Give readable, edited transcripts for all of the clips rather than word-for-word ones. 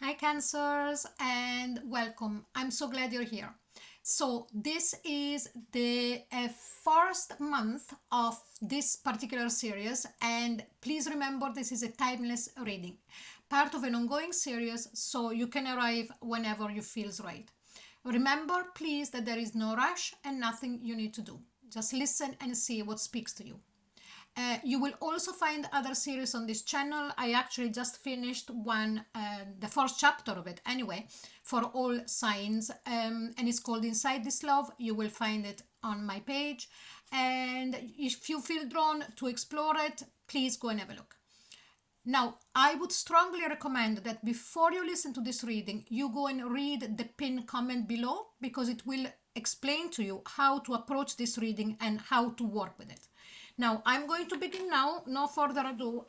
Hi Cancers and welcome. I'm so glad you're here. So this is the first month of this particular series, and please remember this is a timeless reading, part of an ongoing series, so you can arrive whenever you feels right. Remember please that there is no rush and nothing you need to do. Just listen and see what speaks to you. You will also find other series on this channel. I actually just finished one, the first chapter of it anyway, for all signs, and it's called Inside This Love. You will find it on my page, and if you feel drawn to explore it, please go and have a look. Now, I would strongly recommend that before you listen to this reading, you go and read the pinned comment below, because it will explain to you how to approach this reading and how to work with it. Now, I'm going to begin now, no further ado,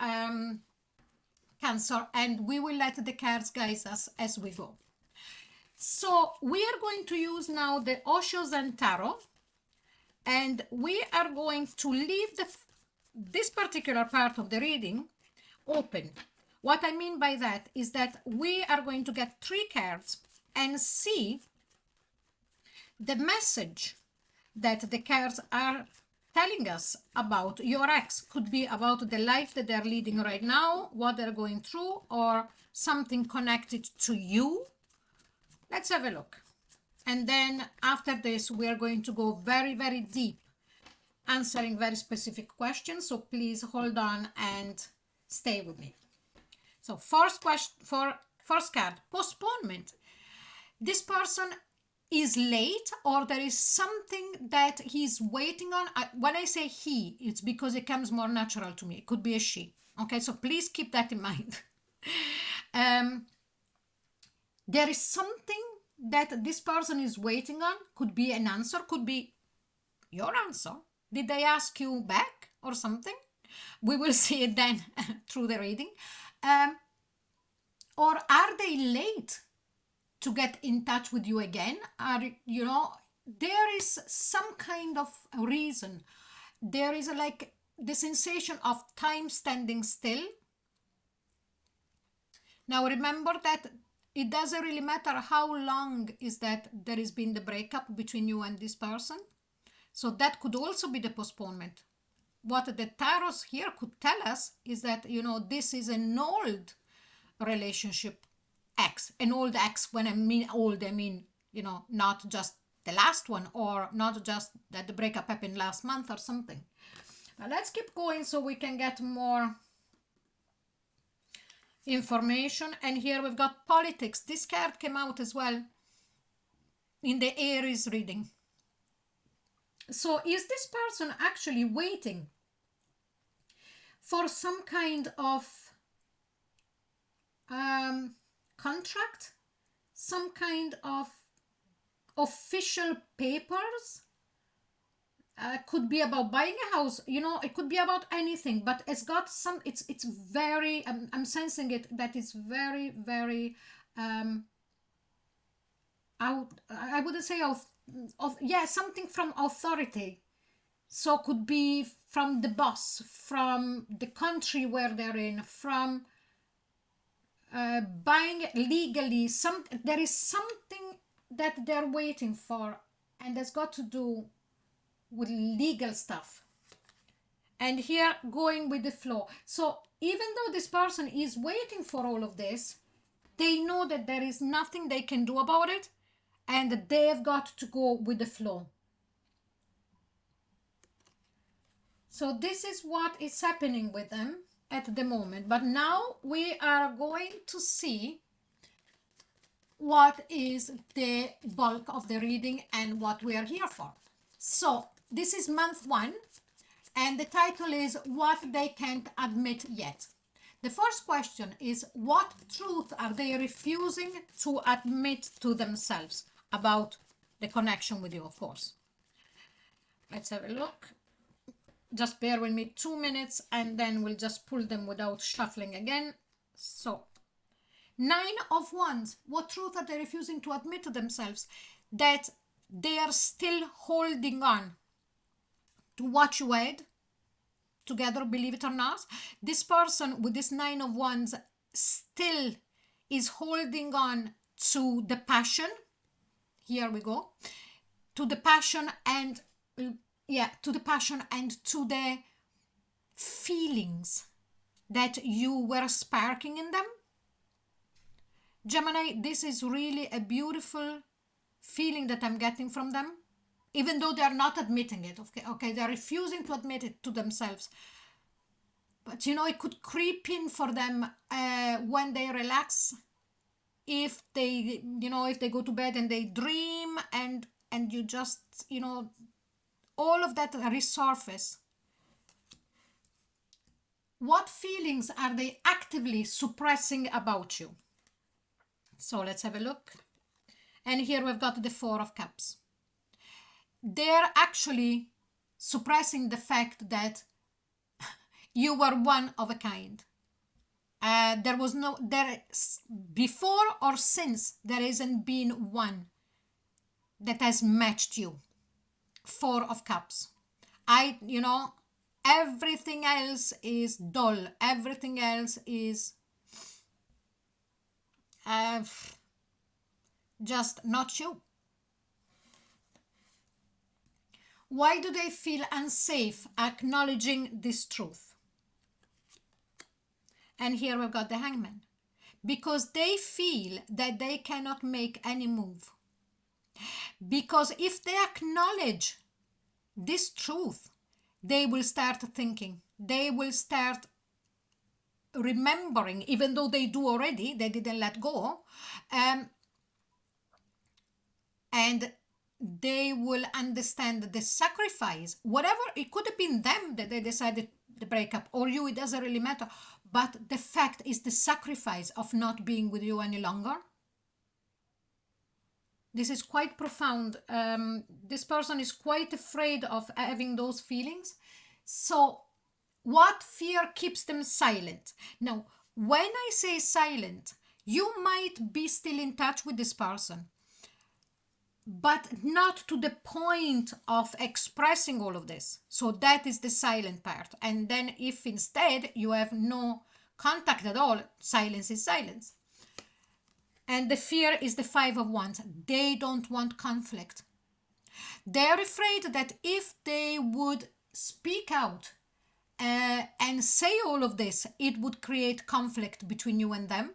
Cancer, and we will let the cards guide us as we go. So we are going to use now the Osho Zen Tarot, and we are going to leave this particular part of the reading open. What I mean by that is that we are going to get 3 cards and see the message that the cards are telling us about your ex. Could be about the life that they're leading right now, what they're going through, or something connected to you. Let's have a look. And then after this, we are going to go very, very deep, answering very specific questions. So please hold on and stay with me. So first card, postponement. This person is late, or there is something that he's waiting on. When I say he, it's because it comes more natural to me. It could be a she. Okay, so please keep that in mind. There is something that this person is waiting on. Could be an answer, could be your answer. Did they ask you back or something? We will see it then through the reading. Or are they late to get in touch with you again? There is some kind of reason. There is like the sensation of time standing still. Now remember that it doesn't really matter how long is that there has been the breakup between you and this person. So that could also be the postponement. What the tarot here could tell us is that, this is an old relationship ex, an old ex. When I mean old, I mean, not just the last one, or not just that the breakup happened last month or something. Now let's keep going so we can get more information. And here we've got politics. This card came out as well in the Aries reading. So is this person actually waiting for some kind of contract, some kind of official papers? Could be about buying a house, it could be about anything, but it's got some, it's very, I'm sensing it, that it's very, very out, I wouldn't say yeah, something from authority. So could be from the boss, from the country where they're in, from buying legally. There is something that they're waiting for, and that's got to do with legal stuff. And here, going with the flow. So even though this person is waiting for all of this, they know that there is nothing they can do about it, and they've got to go with the flow. So this is what is happening with them at the moment. But now we are going to see what is the bulk of the reading and what we are here for. So this is month 1, and the title is What They Can't Admit Yet. The first question is, what truth are they refusing to admit to themselves about the connection with you, of course. Let's have a look. Just bear with me 2 minutes, and then we'll just pull them without shuffling again. So 9 of Wands. What truth are they refusing to admit to themselves? That they are still holding on to what you had together, believe it or not. This person with this 9 of Wands still is holding on to the passion. Here we go. To the passion and, yeah, to the passion and to the feelings that you were sparking in them. Gemini, this is really a beautiful feeling that I'm getting from them, even though they are not admitting it. Okay, they're refusing to admit it to themselves. But you know, it could creep in for them when they relax, if they, you know, if they go to bed and they dream, and you just, you know, all of that resurface. What feelings are they actively suppressing about you? So let's have a look. And here we've got the Four of Cups. They're actually suppressing the fact that you were one of a kind. There was no, before or since, there hasn't been one that has matched you. Four of Cups. You know, everything else is dull. Everything else is just not you. Why do they feel unsafe acknowledging this truth? And here we've got the Hangman. Because they feel that they cannot make any move. Because if they acknowledge this truth, they will start thinking. They will start remembering, even though they do already, they didn't let go. And they will understand the sacrifice, whatever, it could have been them that they decided to break up, or you, it doesn't really matter. But the fact is the sacrifice of not being with you any longer. This is quite profound. This person is quite afraid of having those feelings. So what fear keeps them silent? Now, when I say silent, you might be still in touch with this person, but not to the point of expressing all of this. So that is the silent part. And then if instead you have no contact at all, silence is silence. And the fear is the Five of Wands. They don't want conflict. They're afraid that if they would speak out and say all of this, it would create conflict between you and them.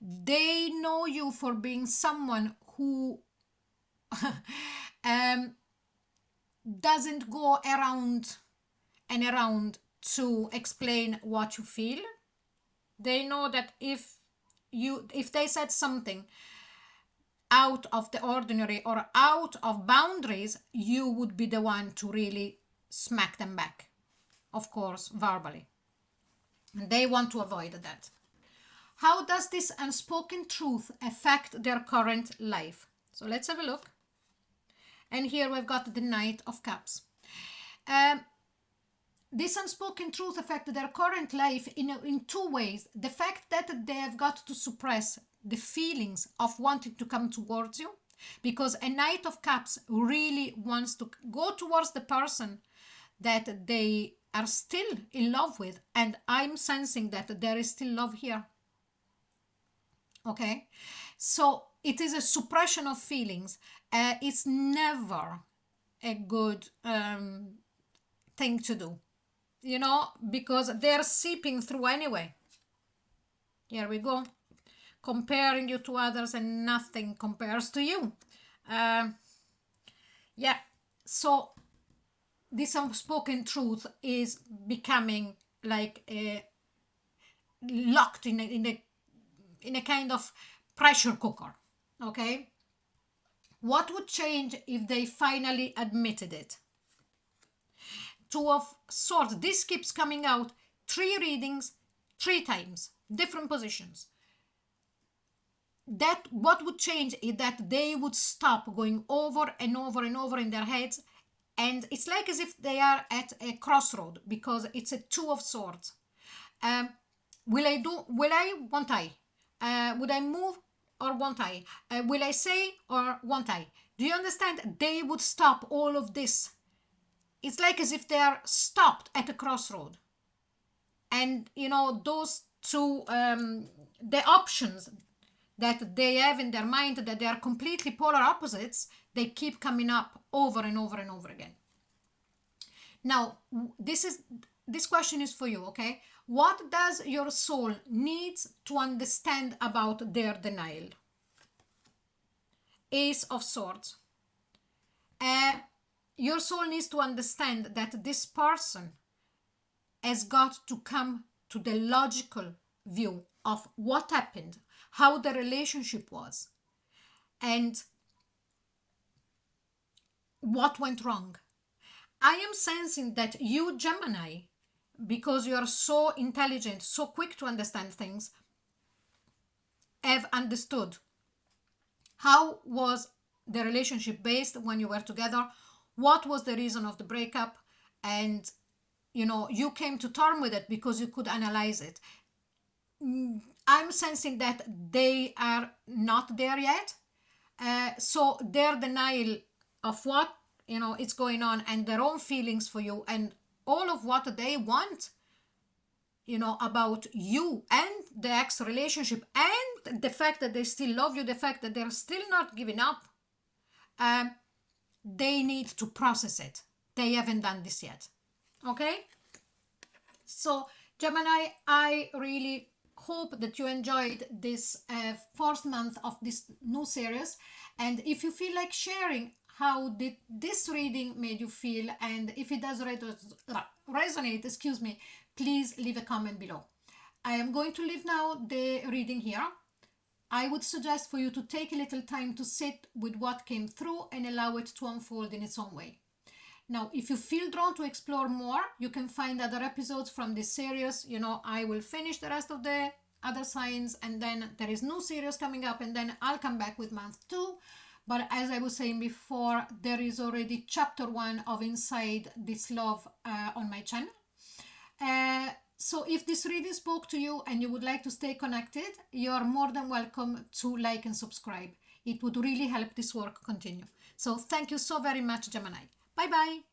They know you for being someone who doesn't go around and around to explain what you feel. They know that if they said something out of the ordinary or out of boundaries, you would be the one to really smack them back, of course, verbally. And they want to avoid that. How does this unspoken truth affect their current life? So let's have a look. And here we've got the Knight of Cups. This unspoken truth affected their current life in two ways. The fact that they have got to suppress the feelings of wanting to come towards you, because a Knight of Cups really wants to go towards the person that they are still in love with, and I'm sensing that there is still love here. Okay, so it is a suppression of feelings. It's never a good thing to do, you know, because they're seeping through anyway. Here we go. Comparing you to others and nothing compares to you. Yeah, so this unspoken truth is becoming like locked in a kind of pressure cooker. Okay, what would change if they finally admitted it? Two of Swords. This keeps coming out. 3 readings, 3 times, different positions. That what would change is that they would stop going over and over and over in their heads, and it's like as if they are at a crossroad, because it's a 2 of Swords. Will I, won't I? Would I move or won't I? Will I say or won't I? Do you understand? They would stop all of this. It's like as if they are stopped at a crossroad. And, you know, those to the options that they have in their mind, that they are completely polar opposites, they keep coming up over and over and over again. Now, this question is for you, okay? What does your soul needs to understand about their denial? Ace of Swords. Your soul needs to understand that this person has got to come to the logical view of what happened, how the relationship was, and what went wrong. I am sensing that you, Gemini, because you are so intelligent, so quick to understand things, have understood how was the relationship based when you were together, what was the reason of the breakup, and you came to terms with it because you could analyze it. I'm sensing that they are not there yet. So their denial of what is going on, and their own feelings for you, and all of what they want about you and the ex relationship, and the fact that they still love you, the fact that they're still not giving up, they need to process it. They haven't done this yet. Okay, so Gemini, I really hope that you enjoyed this fourth month of this new series, and if you feel like sharing how did this reading made you feel, and if it does resonate, excuse me, please leave a comment below. I am going to leave now the reading here. I would suggest for you to take a little time to sit with what came through and allow it to unfold in its own way. Now, if you feel drawn to explore more, you can find other episodes from this series. I will finish the rest of the other signs, and then there is new series coming up, and then I'll come back with month 2. But as I was saying before, there is already chapter 1 of Inside This Love on my channel. So if this reading spoke to you and you would like to stay connected, you're more than welcome to like and subscribe. It would really help this work continue. So thank you so very much, Gemini. Bye bye.